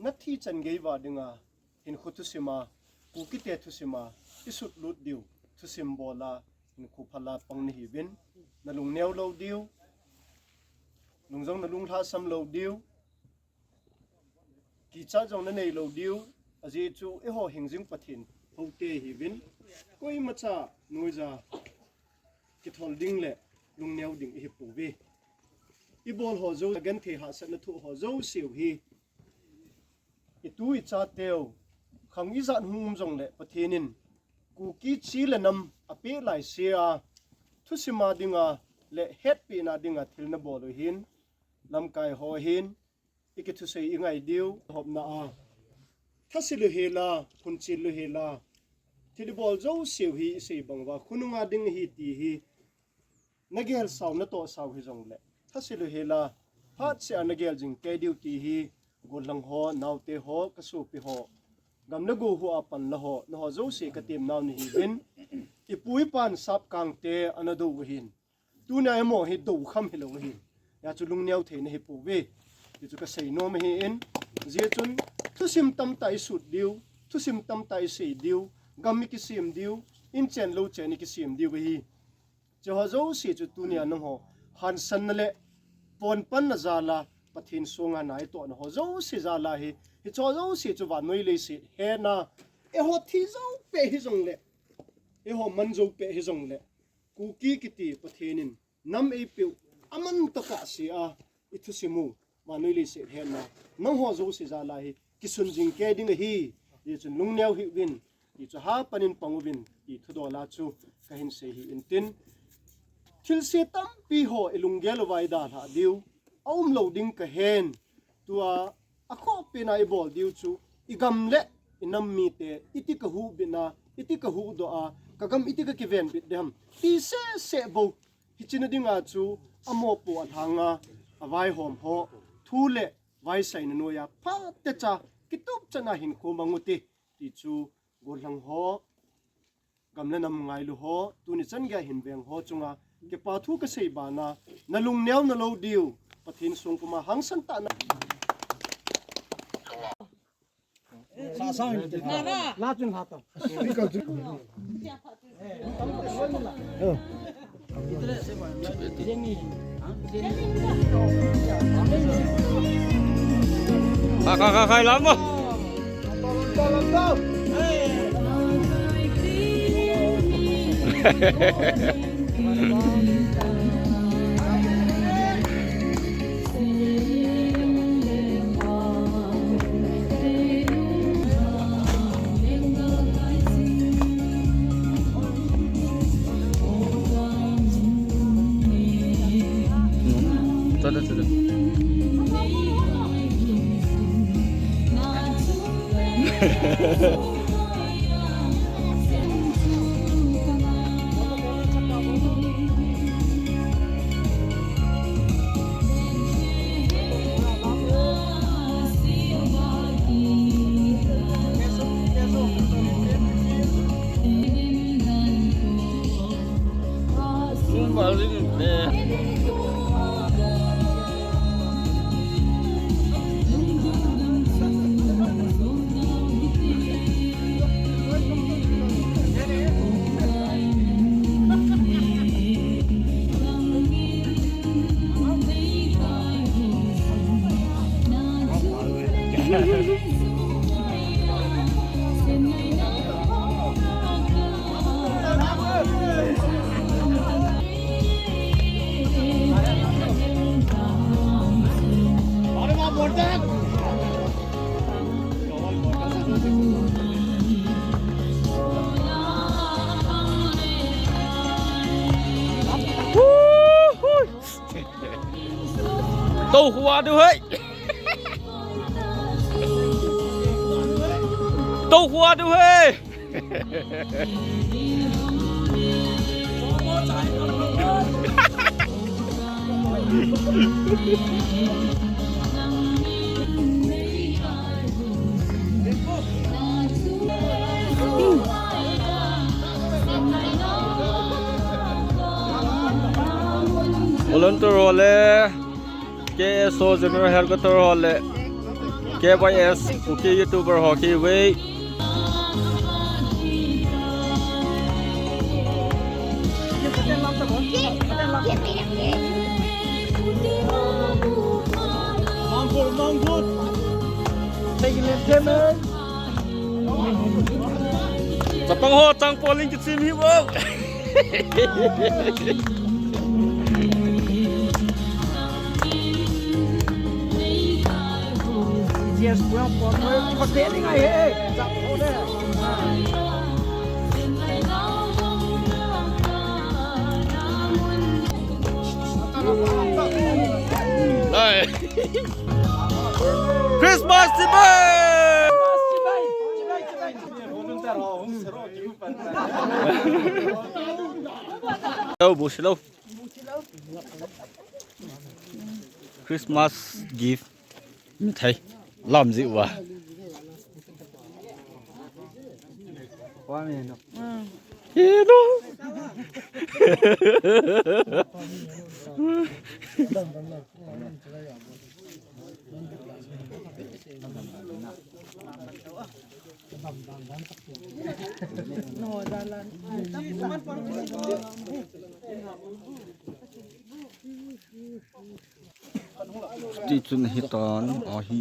นัดที่จันเกย์ว่าดึงเห็นขุทุสิมากูกิเตทุสิมาที่สุดลุดดิวทุสิมโบลาเห็นขุพลาปังนิฮิบินนลุงเนวโลดิวลุงจงนลุงท่าซัมโลดิวกิจจงนั่นเองโลดิวอาจีจูเอโหหิงจิงปัทินโฮเตฮิบินก็อิมาชานูจากิทอลดิงเล่ลุงเนวดิงอิฮิปูบีอีบอลหัวโจกันเทหาสันทุหัวโจสิวฮีอีตู้อีจ่าเตียวขังอีจันหุ่มจงเล่ประเทศนินกูกีชีเลนำอเปไลเซียทุสิมาดิงาเล่เฮ็ดปีนาดิงาทิลนบอลหินลำไก่หอหินอีกทุเสียงไงเดียวหอบนาถ้าสิลุเฮลาคุณสิลุเฮลาที่ดิบอลโจเสียวฮีสิบังว่าคุณงาดิงฮีตีฮีนักเกลสาวนัตโตสาวฮิจงเล่ถ้าสิลุเฮลาฮัดเสียนักเกลจิงเกดิวตีฮีกุลังหอนาวเตหอกระสุปิหอกำนักกูหัวปันละหอนหอโจเสียกติมนาวนี่หินอีปุยปันซับกางเตอันดูหินตูนายโมหิดูคำฮิโลหินอยากจะลุงเนียวเทนฮิปูเวอยากจะกษัยโนมหินเจียจุนทุสิมตั้มไตสุดดิวทุสิมตั้มไตสีดิวกำมิกิสิมดิวอินเจนโลเจนิกิสิมดิวฮีจะหอโจเสียจุดตูนียน้องหอหันสันนั่นแหละปนปันนาจาลาปะทินสวงานไหนตัวน้องหอโจเสียจาลาฮีฮิจอโจเสียจุวันนุ่ยเลยสิเฮน่าเอหอที่โจเปฮิจงเล่เอหอมันโจเปฮิจงเล่กูกีกิติปะทินินน้ำเอปิวอามันตะกะเสียอิทุสิมูมานุยลิเสียเห็นนะน้องหัวโจเสียจาลาฮีกิสุนจิงแกดิ้งฮีดิจุนลุงเนียวฮิวินดิจุฮาปนินปังวินดิทุดอลาจูกะหินเสียฮีอินตินทิลเสียตั้มปีโฮเอลุงเกลไว้ดาลาดิวเอามโลดิ้งกะเห็นตัวอะข้อเป็นไอบอลดิวจูอีกำเละอินัมมีเตอิติกะฮูบินาอิติกะฮูดอากะกำอิติกะกิเวนบิดเดมตีเสโบฮิจินดิงาจูอโมปูอัทางาอวัยหอมโฮทูเละไว้ใส่นโนยาพาเตจากิตุบจะน่าหินโคมังุติติจูโกลังโฮกำเละนำไงลูโฮตูนิจันแกหินเวียงโฮจงอาเก็บปาทูกะเสยบานานลุงเนียวนโลดิวปะทินสงกุมาหังสันตานะลาจุนหาตใครล้ำวะตู้หัวด้วยตู้หัวด้วย Volunteer le KSO General Headquarter le KYS Uki YouTuber Hockey Way Sapang ho tang polling kitsim hi wo Yes, well, for getting I hey, jump over there. Đây Christmas Day đâu bố đâu Christmas gift thầy làm gì vậy Quá miền đâu. Hello Di chun hitan ahi.